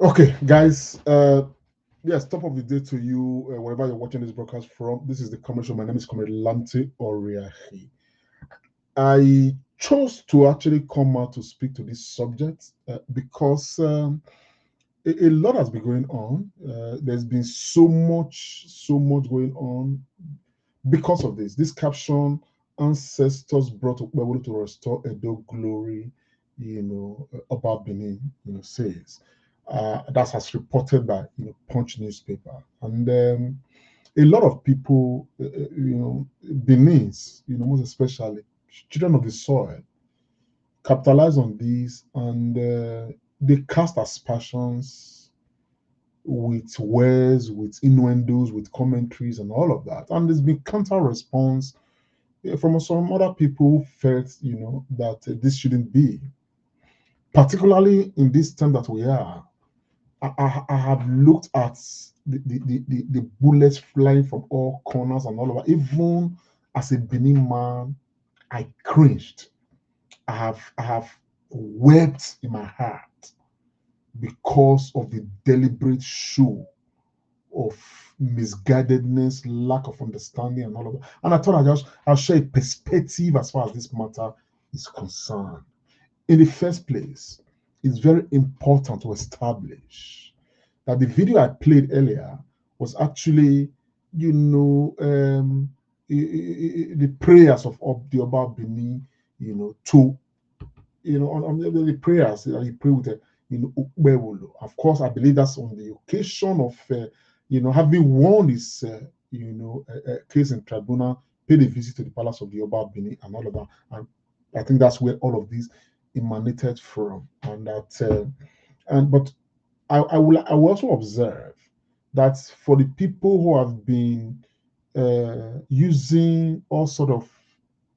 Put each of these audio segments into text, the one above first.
Okay, guys, yes, top of the day to you, wherever you're watching this broadcast from. This is the commercial. My name is Comrade Lamte Oriahi. I chose to actually come out to speak to this subject because a lot has been going on. There's been so much going on because of this. This caption, ancestors brought Ukpewulu to restore Edo glory, about Benin, says. That's as reported by Punch newspaper, and a lot of people, Benin's, most especially children of the soil, capitalize on this, and they cast aspersions with words, with innuendos, with commentaries, and all of that. And there's been counter response from some other people who felt, that this shouldn't be, particularly in this time that we are. I have looked at the bullets flying from all corners and all over. Even as a Benin man, I cringed. I have wept in my heart because of the deliberate show of misguidedness, lack of understanding, and all of that. And I thought I'll share a perspective as far as this matter is concerned. In the first place, it's very important to establish that the video I played earlier was actually, the prayers of the Oba Bini, to, on the prayers that he prayed with, Ukpewulu. Of course, I believe that's on the occasion of, having won his, case in tribunal, paid a visit to the palace of the Oba Bini and all of that. And I think that's where all of these emanated from, and that but I will also observe that for the people who have been using all sort of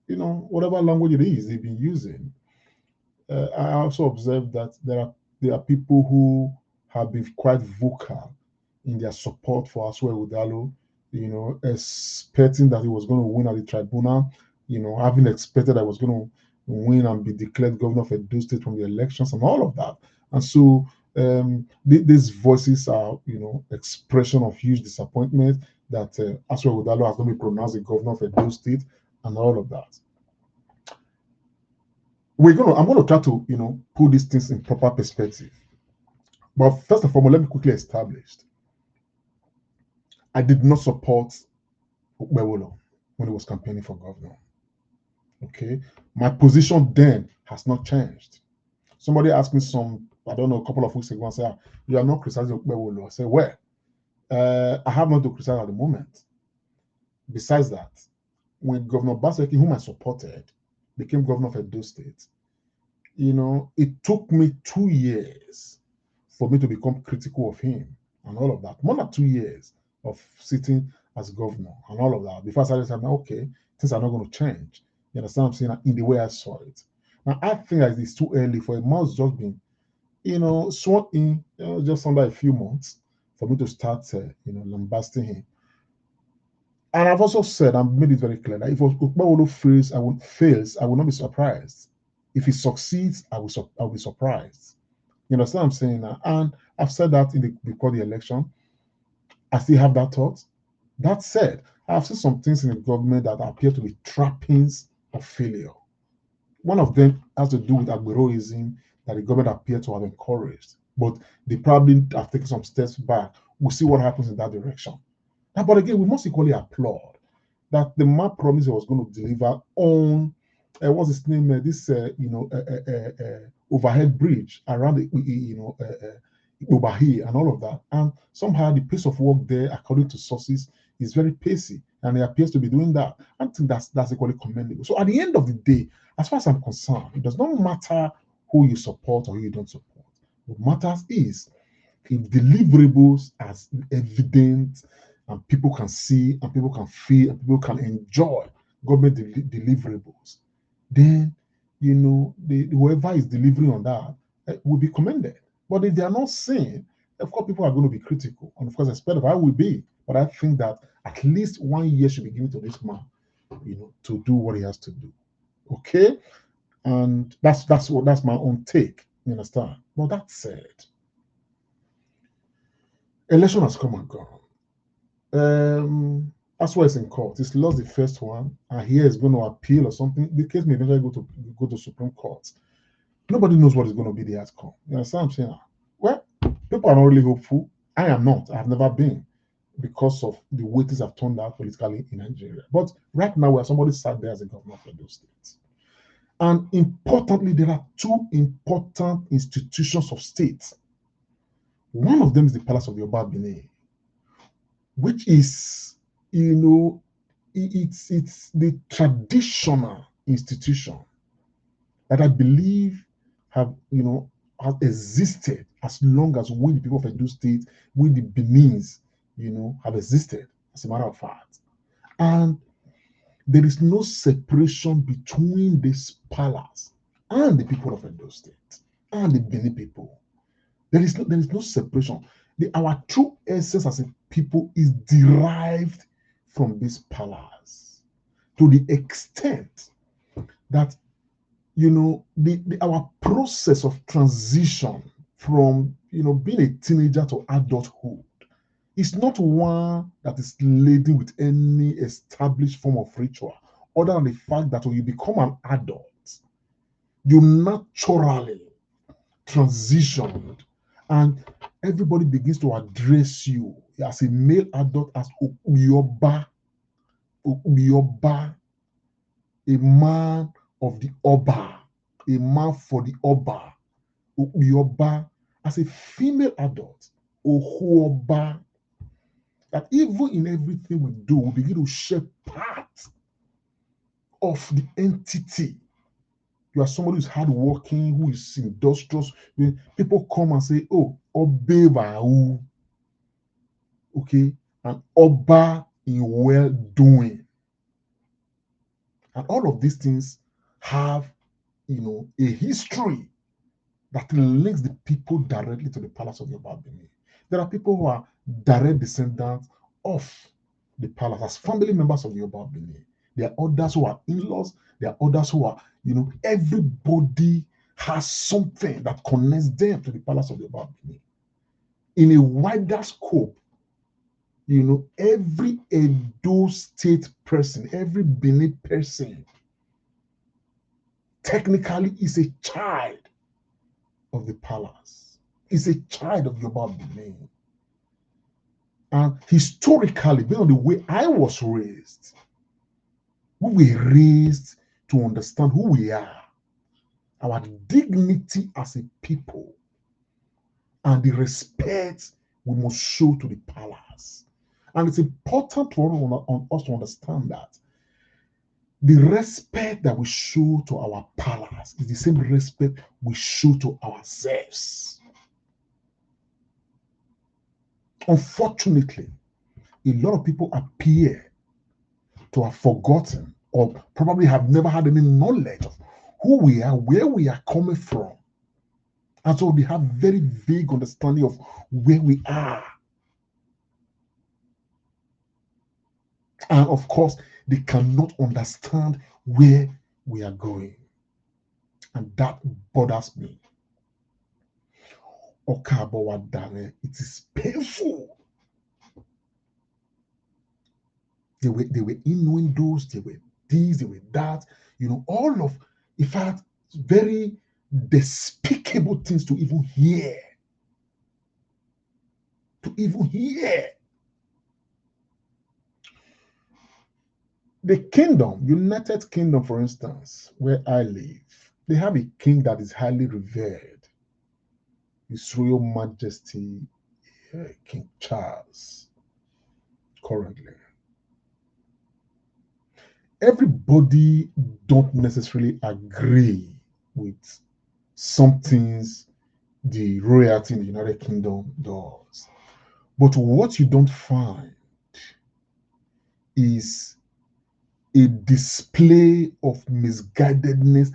whatever language it is they've been using, I also observe that there are people who have been quite vocal in their support for Asue Udalo, expecting that he was going to win at the tribunal, having expected that he was going to win and be declared governor of Edo State from the elections and all of that. And so these voices are, expression of huge disappointment that Asue Udalo has not been pronounced the governor of Edo State and all of that. I'm going to try to, put these things in proper perspective. But first and foremost, let me quickly establish, I did not support Ukpewulu when he was campaigning for governor. Okay, my position then has not changed. Somebody asked me a couple of weeks ago, and said, "You are not criticizing Ukpewulu." I said, "Well, I have not to criticize at the moment." Besides that, when Governor Baseki, whom I supported, became governor of Edo State, it took me 2 years for me to become critical of him and all of that. More than 2 years of sitting as governor and all of that before I started saying, okay, things are not going to change. You understand what I'm saying? In the way I saw it. Now, I think that it's too early for a mouse just being, sworn in, just under a few months for me to start, lambasting him. And I've also said, I've made it very clear that if Ukpewulu fails, I will not be surprised. If he succeeds, I will be surprised. You understand what I'm saying now? And I've said that before the election. I still have that thought. That said, I've seen some things in the government that appear to be trappings of failure. One of them has to do with agberoism that the government appeared to have encouraged, but they probably have taken some steps back. We'll see what happens in that direction. Now, but again, we must equally applaud that the man promised he was going to deliver on what's his name? This overhead bridge around the Obahi and all of that. And somehow the pace of work there, according to sources, is very pacey, and he appears to be doing that. I think that's equally commendable. So at the end of the day, as far as I'm concerned, it does not matter who you support or who you don't support. What matters is if deliverables are evident and people can see and people can feel and people can enjoy government deliverables, then whoever is delivering on that will be commended. But if they are not seen, of course, people are going to be critical. And of course, expect I will be. But I think that at least 1 year should be given to this man, to do what he has to do. Okay? And that's my own take. You understand? But that said, election has come and gone. That's why it's in court. He's lost the first one, and here is going to appeal or something. The case may eventually go to Supreme Court. Nobody knows what is going to be the outcome. You understand what I'm saying? Well, people are not really hopeful. I am not. I have never been, because of the way things have turned out politically in Nigeria. But right now, where somebody sat there as a governor of those states. And importantly, there are two important institutions of state. One of them is the Palace of Yoruba Benin, which is, it's the traditional institution that I believe have existed as long as we, the people of Edo State, we the Benins, have existed, as a matter of fact. And there is no separation between this palace and the people of Edo State and the Benin people. There is no separation. Our true essence as a people is derived from this palace, to the extent that our process of transition from being a teenager to adulthood is not one that is laden with any established form of ritual, other than the fact that when you become an adult, you naturally transitioned, and everybody begins to address you as a male adult as Okuyoba, a man of the Oba, a man for the Oba, Okuyoba, as a female adult, Ohuoba. That even in everything we do, we begin to share part of the entity. You are somebody who's hardworking, who is industrious. When people come and say, "Oh, Obevau," okay, and Oba in well doing, and all of these things have, a history that links the people directly to the palace of Yoruba Benin. There are people who are direct descendants of the palace as family members of Yoruba Benin. There are others who are in-laws. There are others who are, everybody has something that connects them to the palace of Yoruba Benin. In a wider scope, every Edo State person, every Benin person, technically is a child of the palace, is a child of Yoruba Benin. And historically, based on the way I was raised, we were raised to understand who we are, our dignity as a people, and the respect we must show to the palace. And it's important for us to understand that the respect that we show to our palace is the same respect we show to ourselves. Unfortunately, a lot of people appear to have forgotten or probably have never had any knowledge of who we are, where we are coming from. And so they have very vague understanding of where we are. And of course, they cannot understand where we are going. And that bothers me. It is painful. They were innuendos, they were this, they were that, all of, in fact, very despicable things to even hear. The kingdom, United Kingdom, for instance, where I live, they have a king that is highly revered. His Royal Majesty, King Charles, currently. everybody don't necessarily agree with some things the royalty in the United Kingdom does. But what you don't find is a display of misguidedness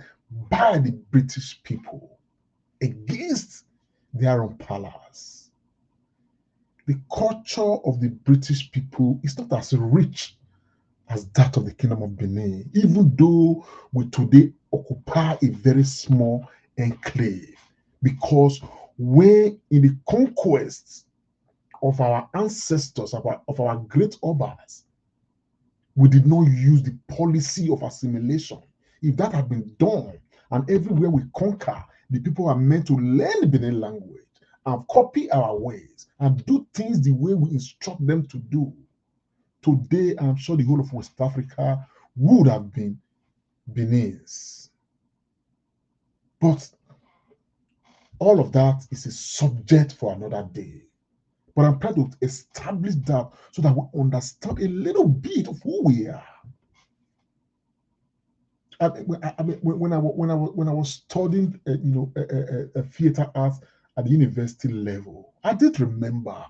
by the British people against their own palace. The culture of the British people is not as rich as that of the Kingdom of Benin, even though we today occupy a very small enclave, because when in the conquests of our ancestors, of our great obas, we did not use the policy of assimilation. If that had been done, and everywhere we conquer, the people are meant to learn the Benin language and copy our ways and do things the way we instruct them to do, today I'm sure the whole of West Africa would have been Benin's. But all of that is a subject for another day. But I'm trying to establish that so that we understand a little bit of who we are. When I was studying, theater arts at the university level, I did remember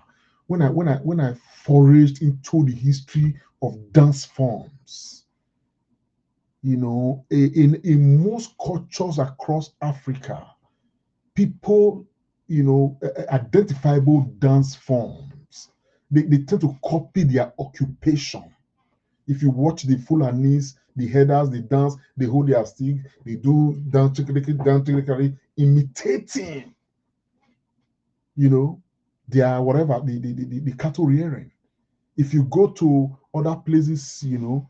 when I foraged into the history of dance forms. In most cultures across Africa, people, identifiable dance forms, they tend to copy their occupation. If you watch the Fulanis, the headers, they dance, they hold their stick, they do dance, imitating, their whatever, the cattle rearing. If you go to other places, you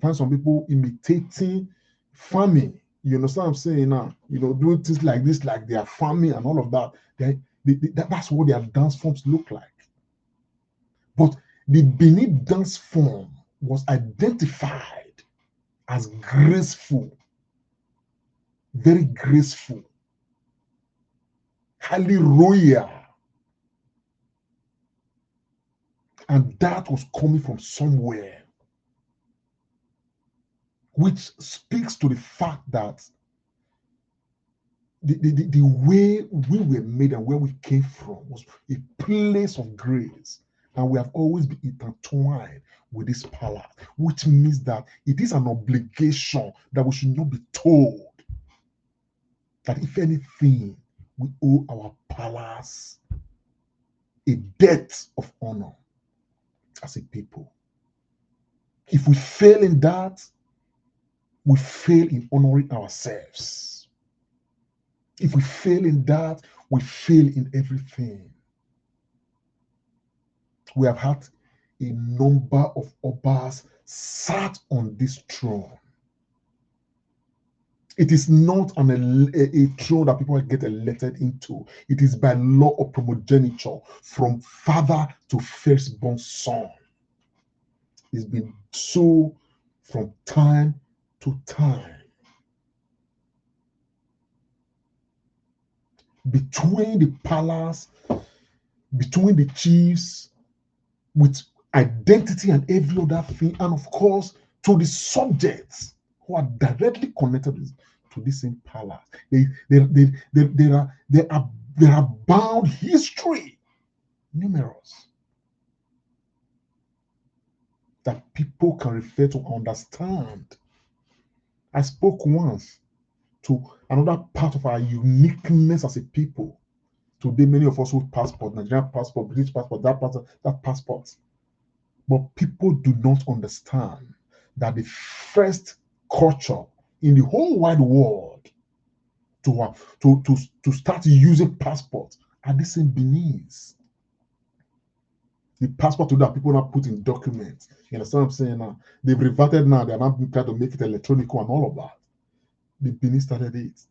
find some people imitating farming. You understand what I'm saying now? Doing things like this, like they are farming and all of that. That's what their dance forms look like. But the Benin dance form was identified as graceful, very graceful, highly royal. And that was coming from somewhere, which speaks to the fact that the way we were made and where we came from was a place of grace. And we have always been intertwined with this palace, which means that it is an obligation that we should not be told that, if anything, we owe our palace a debt of honor as a people. If we fail in that, we fail in honoring ourselves. If we fail in that, we fail in everything. We have had a number of obas sat on this throne. It is not a throne that people get elected into. It is by law of primogeniture from father to firstborn son. It's been so from time to time. Between the palace, between the chiefs, with identity and every other thing, and of course, to the subjects who are directly connected to this same palace. There are bound history, numerous, that people can refer to, understand. I spoke once to another part of our uniqueness as a people. Today, many of us hold passport, Nigerian passport, British passport, that passport. But people do not understand that the first culture in the whole wide world to start using passport are the same Benin's. The passport today that people now put in documents. You understand what I'm saying now? They've reverted now. They're now trying to make it electronic and all of that. The Benin started it,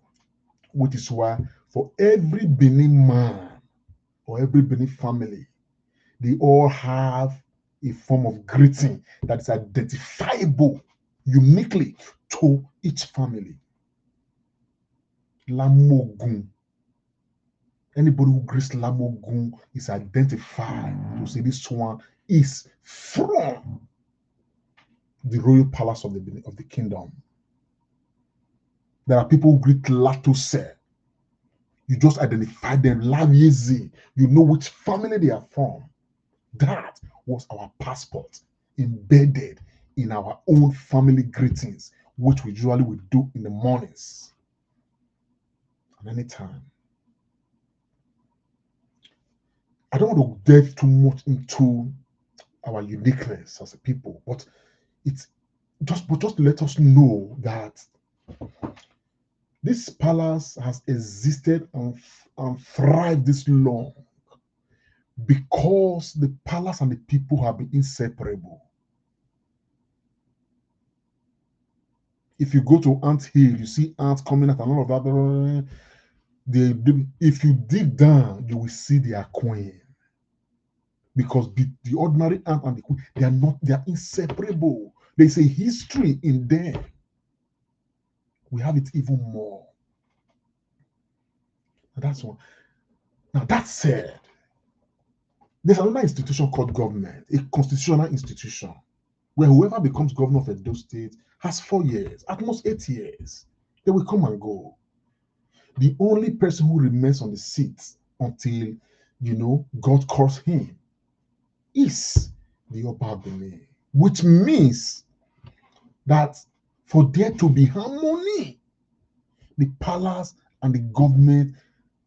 which is why for every Benin man or every Benin family, they all have a form of greeting that is identifiable uniquely to each family. Lamogun. Anybody who greets Lamogun is identified to say this one is from the royal palace of the kingdom. There are people who greet Latose. You just identify them, Laviezi. You know which family they are from. That was our passport embedded in our own family greetings, which we usually would do in the mornings and anytime. I don't want to delve too much into our uniqueness as a people, but it's just let us know that this palace has existed and thrived this long because the palace and the people have been inseparable. If you go to Ant Hill, you see ants coming out and all of that. If you dig down, you will see their queen. Because the ordinary ant and the queen, they are inseparable. There's a history in them. We have it even more. And that's one. Now, that said, there's another institution called government, a constitutional institution, where whoever becomes governor of Edo State has 4 years, at most 8 years. They will come and go. The only person who remains on the seat until, God calls him is the Oba Benin, which means that for there to be harmony, the palace and the government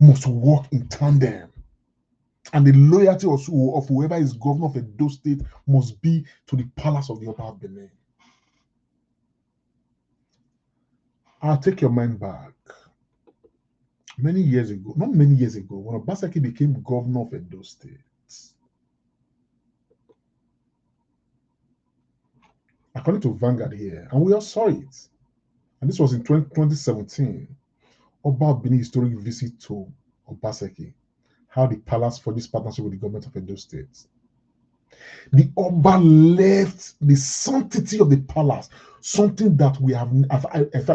must work in tandem. And the loyalty of whoever is governor of Edo State must be to the palace of the Oba Benin. I'll take your mind back. Many years ago, not many years ago, when Obaseki became governor of Edo State, according to Vanguard here, and we all saw it, and this was in 2017, Oba Benin historic visit to Obaseki, how the palace for this partnership with the government of Edo State. The Oba left the sanctity of the palace, something that we have,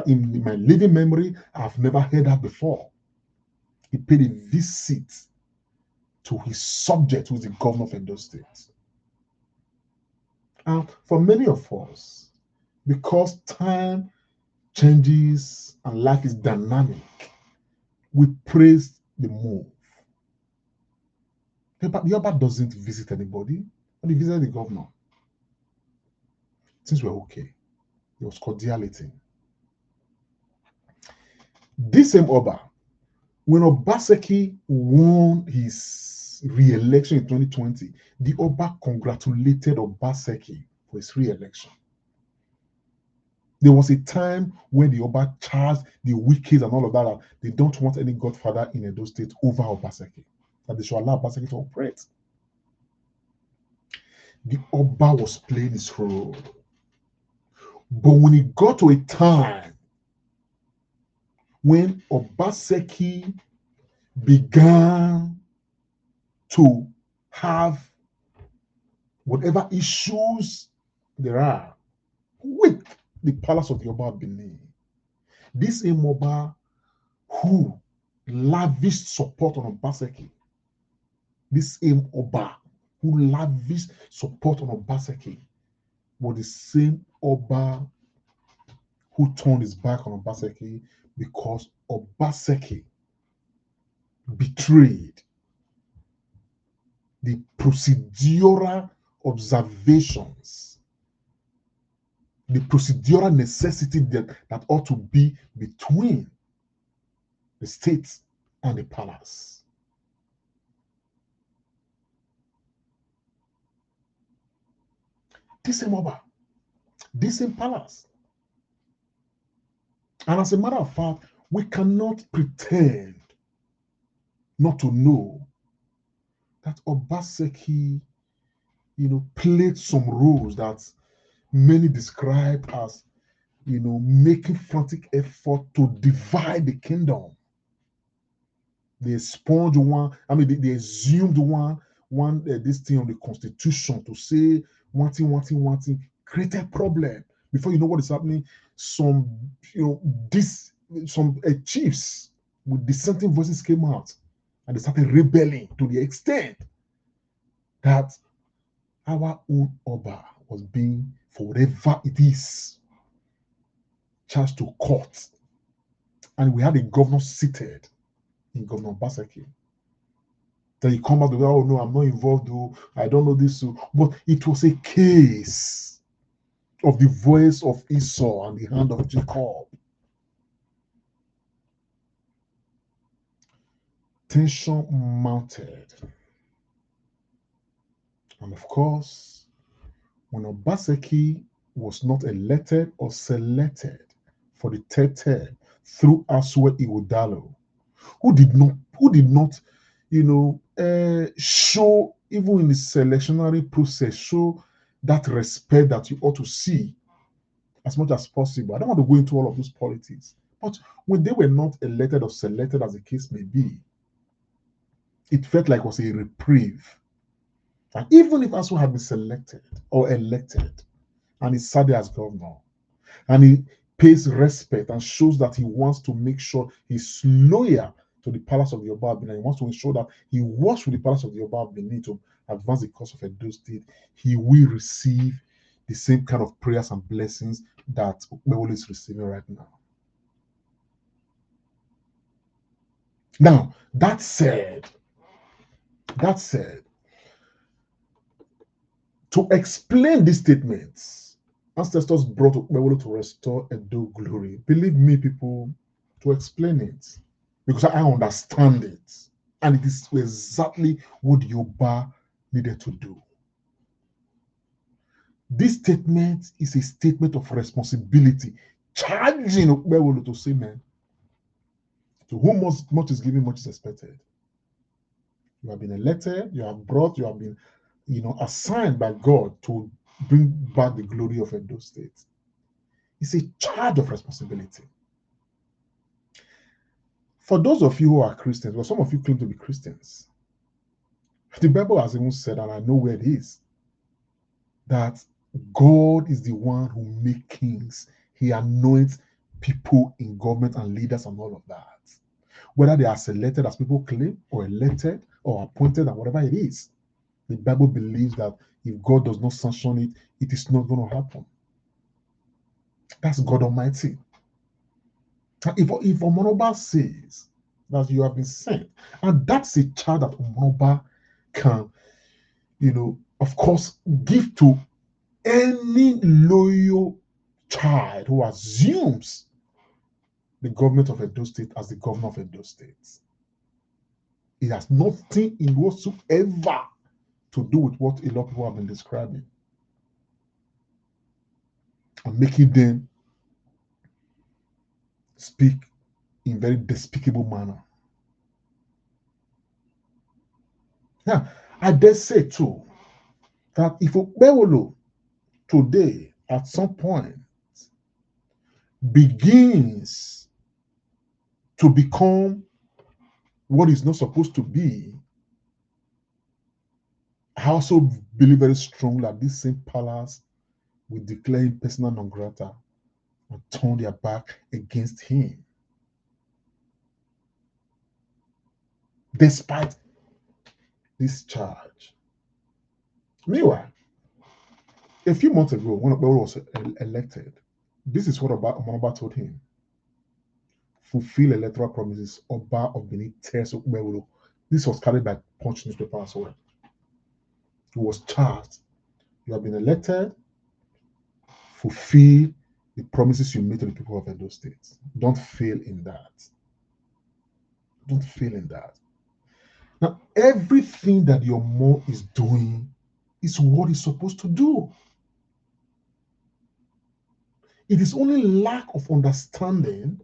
in my living memory, I've never heard that before. He paid a visit to his subject, who is the governor of Edo State. And for many of us, because time changes and life is dynamic, we praise the move. The Oba doesn't visit anybody, but he visited the governor. Things were okay. There was cordiality. This same Oba, when Obaseki won his re-election in 2020, the Oba congratulated Obaseki for his re-election. There was a time when the Oba charged the wicked and all of that they don't want any godfather in Edo State over Obaseki, that they should allow Obaseki to operate. The Oba was playing his role. But when it got to a time when Obaseki began to have whatever issues there are with the palace of the Oba Benin, this Oba who lavished support on Obaseki, this Oba who lavished support on Obaseki, was the same Oba who turned his back on Obaseki because Obaseki betrayed the procedural observations, the procedural necessity that ought to be between the state and the palace. This same Oba, this same palace. And as a matter of fact, we cannot pretend not to know that Obaseki, played some roles that many describe as, making frantic effort to divide the kingdom. They expunged they assumed this thing on the constitution to say one thing, created problem. Before you know what is happening, some chiefs with dissenting voices came out and they started rebelling to the extent that our own Oba was being for whatever it is, charged to court. And we had a governor seated in Governor Obaseki. Then he come out with, oh no, I'm not involved, though. I don't know this. But it was a case of the voice of Esau and the hand of Jacob. Tension mounted. And of course, when Obaseki was not elected or selected for the third term through Asue Iwudalo, who did not, show, even in the selectionary process, show that respect that you ought to see as much as possible. I don't want to go into all of those politics, but when they were not elected or selected, as the case may be, it felt like it was a reprieve. And even if Asue had been selected or elected, and he sat there as governor, and he pays respect and shows that he wants to make sure he's loyal to the palace of the Oba of Benin. He wants to ensure that he works with the palace of the Oba of Benin to advance the cause of Edo State. He will receive the same kind of prayers and blessings that Okpebholo is receiving right now. Now, that said, to explain these statements, ancestors brought Okpebholo to restore Edo glory. Believe me, people, to explain it, because I understand it, and it is exactly what Yoruba needed to do. This statement is a statement of responsibility, charging Okpebholo to say, man, to whom much is given, much is expected. You have been elected, you have been, assigned by God to bring back the glory of Edo State. It's a charge of responsibility. For those of you who are Christians, well, some of you claim to be Christians, the Bible has even said, and I know where it is, that God is the one who makes kings. He anoints people in government and leaders and all of that. Whether they are selected as people claim, or elected, or appointed, and whatever it is, the Bible believes that if God does not sanction it, it is not going to happen. That's God Almighty. If Omonoba says that you have been sent, and that's a child that Omonoba can, of course, give to any loyal child who assumes the government of Edo State as the governor of Edo State. It has nothing in whatsoever to do with what a lot of people have been describing and making them speak in very despicable manner. Now, I dare say too that if Okpebholo today at some point begins to become what is not supposed to be, I also believe very strongly that this same palace will declare him persona non grata and turn their back against him. Despite this charge. Meanwhile, a few months ago, when Okpebholo was elected, this is what Omonoba told him. Fulfill electoral promises. Oba of Benin tells Okpebholo. This was carried by Punch newspaper as well. He was charged. You have been elected. Fulfill the promises you made to the people of Edo State. Don't fail in that. Don't fail in that. Now, everything that your mom is doing is what it's supposed to do. It is only lack of understanding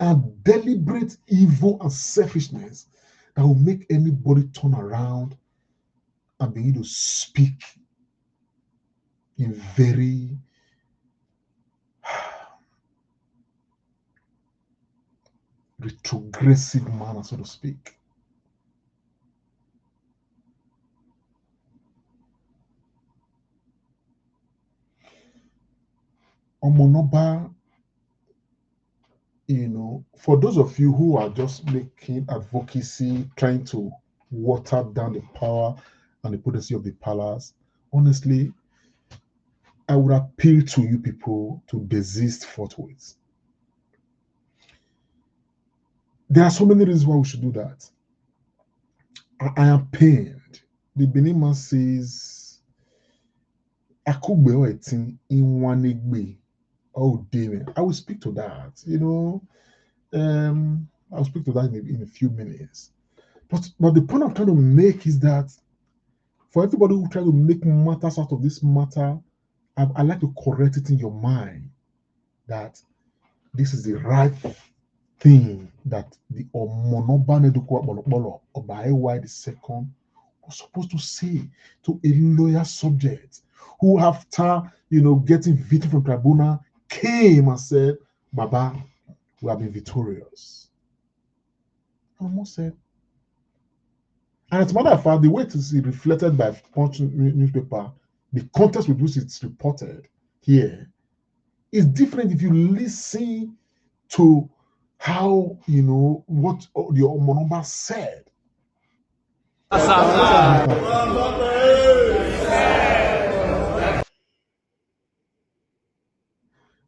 and deliberate evil and selfishness that will make anybody turn around and begin to speak in very retrogressive manner, so to speak. Omonoba, for those of you who are just making advocacy, trying to water down the power and the potency of the palace, honestly, I would appeal to you people to desist forthwith. There are so many reasons why we should do that. I am pained. The Benin man says, Akugbe or etin in one egbe. Oh, damn. I will speak to that. I'll speak to that in a few minutes. But the point I'm trying to make is that for everybody who try to make matters out of this matter, I like to correct it in your mind that this is the right thing that the Omonoba Nedukwa Bolobolo Obaewa II was supposed to say to a loyal subject who, after getting victory from tribunal, came and said, Baba, we have been victorious. I almost said, and as a matter of fact, the way it is reflected by Punch newspaper, the context with which it's reported here is different if you listen to how what the Omonoba said.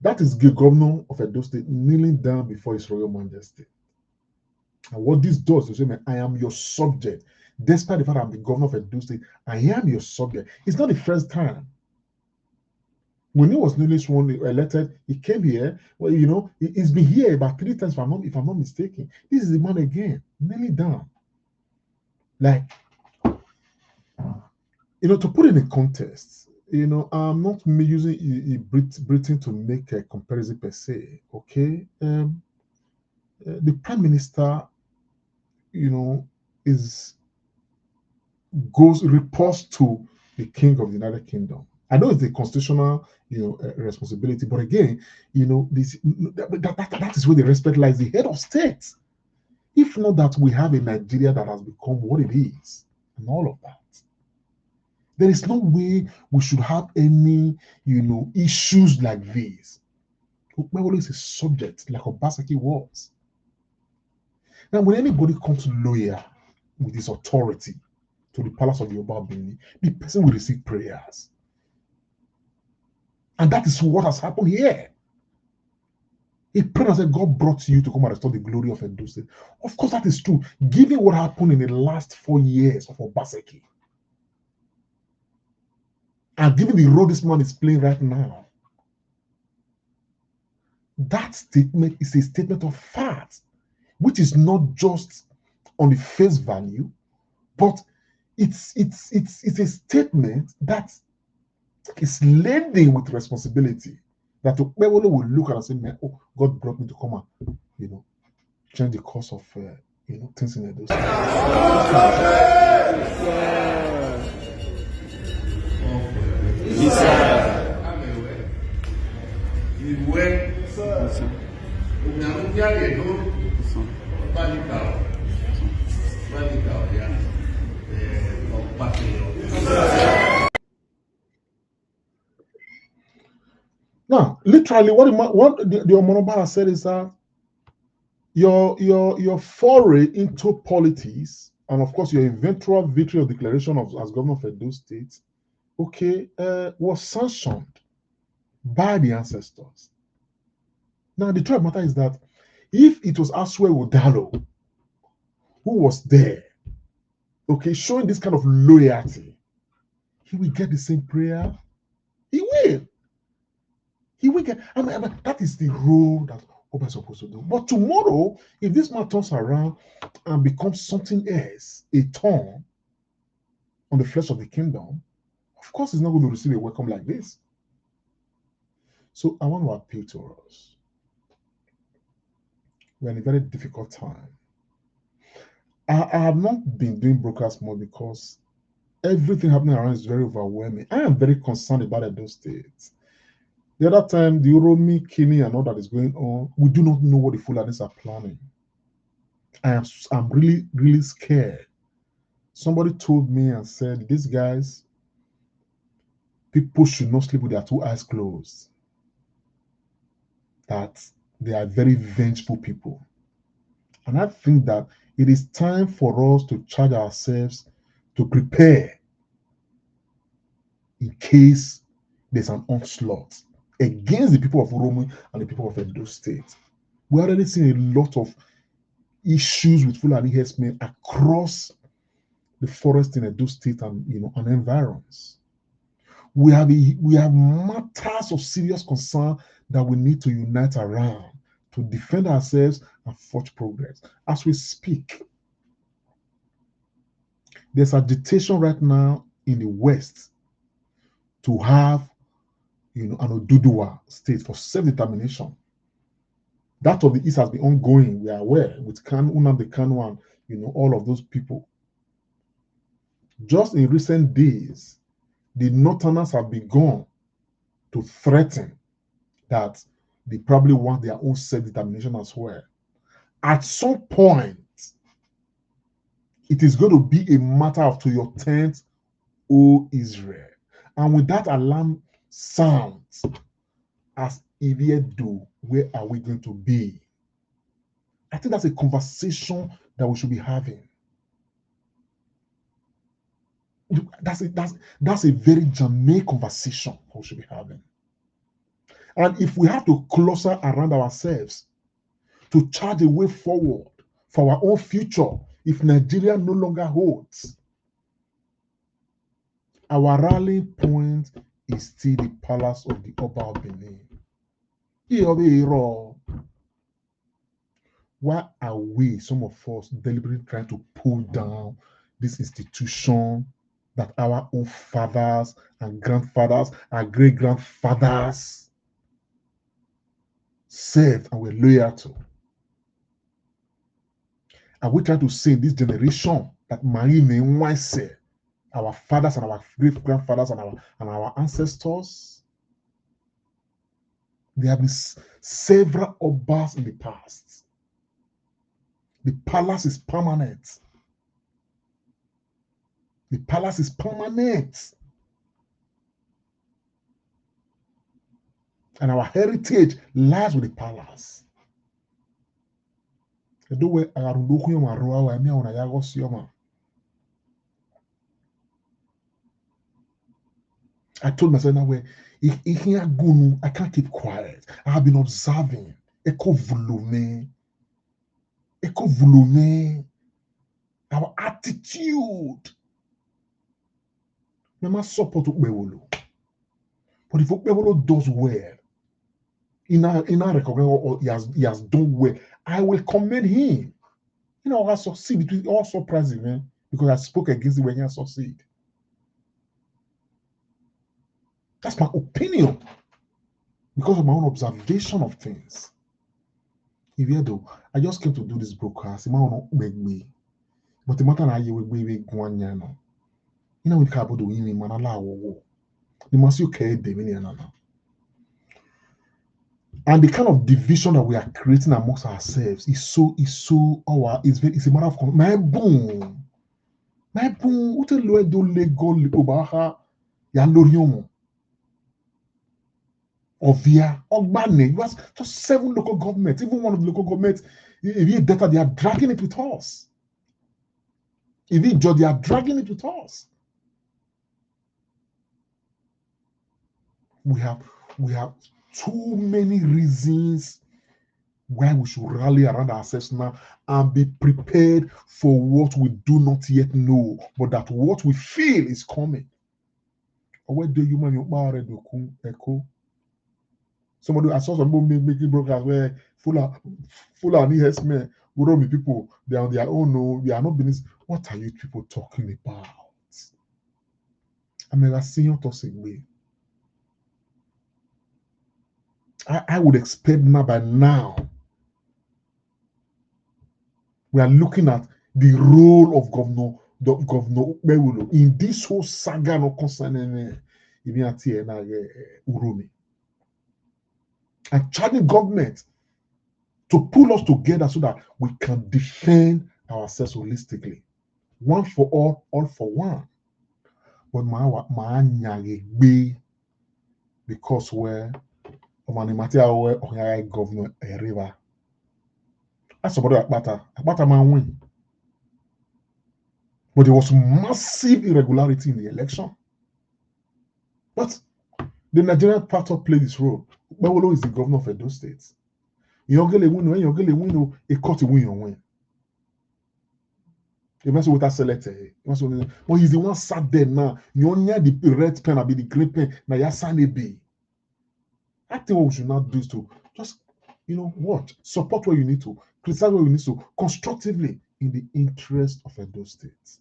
That is the governor of Edo State kneeling down before His Royal Majesty. And what this does is say, I am your subject. Despite the fact I'm the governor of Edo State, I am your subject. It's not the first time. When he was newly sworn elected, he came here. Well, he's been here about 3 times, if I'm not mistaken. This is the man again, kneeling down. Like, to put in a context, I'm not using Britain to make a comparison per se. Okay, the Prime Minister, reports to the King of the United Kingdom. I know it's a constitutional, responsibility, but again, that is where the respect lies. The head of state. If not that, we have a Nigeria that has become what it is, and all of that. There is no way we should have any, issues like this. Okpebholo is a subject like Obaseki was. Now, when anybody comes loyal with his authority to the palace of the Oba Benin, the person will receive prayers. And that is what has happened here. He prayed and said, God brought you to come and restore the glory of Edo State. Of course, that is true, given what happened in the last 4 years of Obaseki. And given the role this man is playing right now, that statement is a statement of fact, which is not just on the face value, but it's a statement that is laden with responsibility. That Okpebholo will look at and say, man, oh, God brought me to come and change the course of things in Edo State. Now, literally, what the Omonoba has said is that your foray into politics, and of course your eventual victory or declaration as governor of Edo State, was sanctioned by the ancestors. Now, the truth of the matter is that if it was Asue Udalo who was there, showing this kind of loyalty, he will get the same prayer. He will. He will get. That is the role that Oba is supposed to do. But tomorrow, if this man turns around and becomes something else, a thorn on the flesh of the kingdom, of course, he's not going to receive a welcome like this. So I want to appeal to us. We're in a very difficult time. I have not been doing broadcast more because everything happening around is very overwhelming. I am very concerned about Edo State. The other time, the Oromi, Kini, and all that is going on, we do not know what the Fulanis are planning. I'm really, really scared. Somebody told me and said, these guys, people should not sleep with their 2 eyes closed. That they are very vengeful people. And I think that it is time for us to charge ourselves to prepare in case there's an onslaught against the people of Oromo and the people of Edo State. We're already seeing a lot of issues with Fulani herdsmen across the forest in Edo State and and environs. We have matters of serious concern that we need to unite around to defend ourselves and forge progress. As we speak, there's agitation right now in the West to have an Oduduwa state for self-determination. That of the East has been ongoing, we are aware, with Nnamdi Kanu and all of those people. Just in recent days, the Northerners have begun to threaten that they probably want their own self-determination as well. At some point, it is going to be a matter of to your tent, O Israel. And with that alarm sounds, as Iviedo, where are we going to be? I think that's a conversation that we should be having. That's a very germane conversation we should be having. And if we have to cluster around ourselves to charge a way forward for our own future, if Nigeria no longer holds, our rallying point is still the palace of the Oba of Benin. Why are we, some of us, deliberately trying to pull down this institution that our own fathers and grandfathers and great-grandfathers served and were loyal to? Are we trying to say in this generation that Marine said, our fathers and our great-grandfathers and our ancestors, there have been several Obas in the past. The palace is permanent. The palace is permanent. And our heritage lies with the palace. I told myself that way, I can't keep quiet. I have been observing. Our attitude. We must support Ukbewolo. But if Ukbewolo does well, in our recognition, he has done well, I will commend him. I succeed. It was all surprising, man, because I spoke against it when he succeed. That's my opinion, because of my own observation of things. If you do, I just came to do this broadcast. But the matter is, we can't do any man. You must you care and the kind of division that we are creating amongst ourselves is it's a matter of my boom. Ute loe do lego obaha ya loriomo. Ovia, Ogbane, was just 7 local governments. Even one of the local governments, if you data, they are dragging it with us. If you judge, they are dragging it with us. We have too many reasons why we should rally around ourselves now and be prepared for what we do not yet know, but that what we feel is coming. Where do you echo? I saw some people making broadcasts where Fulani herdsmen, Uromi people, they are on their own. No, we are not business. What are you people talking about? I mean, I see you talking. I would expect now by now we are looking at the role of Governor Ukbewolo in this whole saga no concerning Uromi. And charging government to pull us together so that we can defend ourselves holistically. One for all for one. But because where governor a river. That's about Akpata man win. But there was massive irregularity in the election. But The Nigerian factor played this role. Bawolo is the governor of Edo State. Yongele win, a court win your win. You must with that selected. But he's the one sat there now. You only the red pen, be the green pen. Now you sign be. I think what we should not do is to just, what? Support where you need to, criticize where you need to, constructively in the interest of Edo State.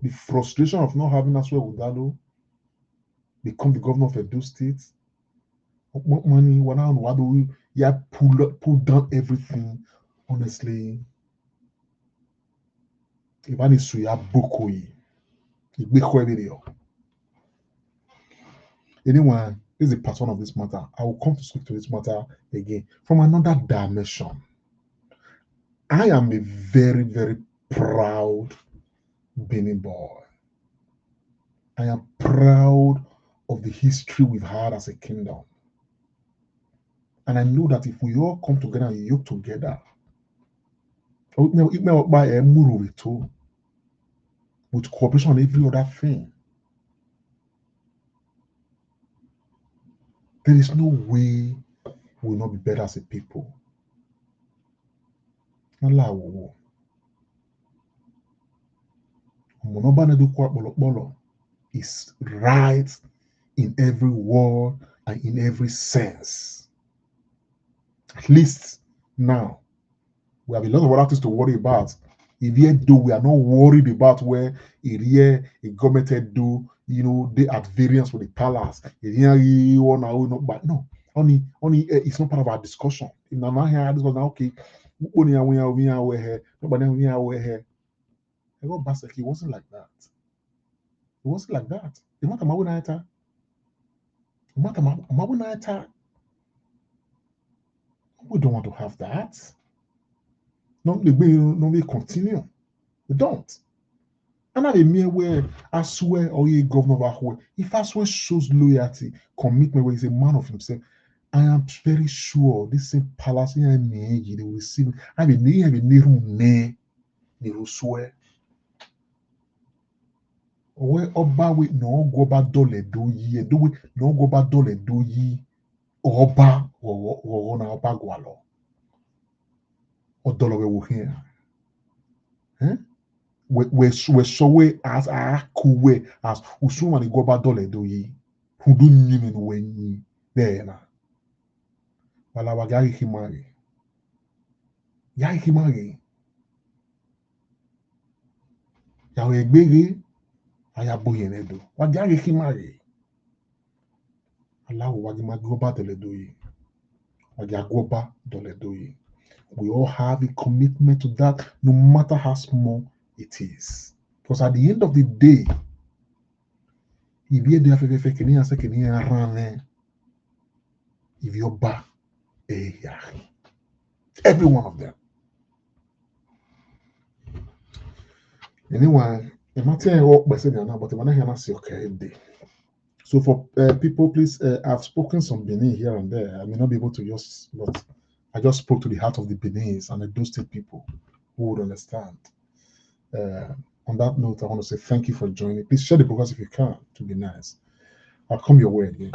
The frustration of not having Asue Udalo become the governor of Edo State. What money, what do we, pull down everything, honestly. Ibani suya bokoi. Igbe video. Anyway, this is the part one of this matter. I will come to speak to this matter again from another dimension. I am a very, very proud Benin boy. I am proud of the history we've had as a kingdom. And I know that if we all come together and yoke together, with cooperation on every other thing, there is no way we will not be better as a people. Is right in every word and in every sense. At least now, we have a lot of other things to worry about. If yet though we are not worried about where a government do, they at variance with the palace. But no, only it's not part of our discussion. In okay, it wasn't like that. It wasn't like that. We don't want to have that. No, we continue. We don't. And at a mere way, I swear, or a governor of Ahwe, if I swear shows loyalty, commitment, where he's a man of himself, I am very sure this same palace they will receive. I mean, they will swear. Where Oba we no go back dole do ye, do we no go back dole do ye, Oba or na Oba gualo. Or dollar we will hear. We so we as a kuwe as usuma ni go back dole do ye, who do you when ye there na. Wala wagari himari. Yai himari. Yawe gbege. Ayaboyenedo. Wagari himari. Allah wagima goba doledoyi. Wagagoba doledoyi. We all have a commitment to that, no matter how small it is. Because at the end of the day, if you if you're back, every one of them. Anyway, so for people, please, I've spoken some Benin here and there. I may not be able to just, but I just spoke to the heart of the Beninese and the Edo State people who would understand. On that note, I want to say thank you for joining. Please share the progress if you can, to be nice. I'll come your way again.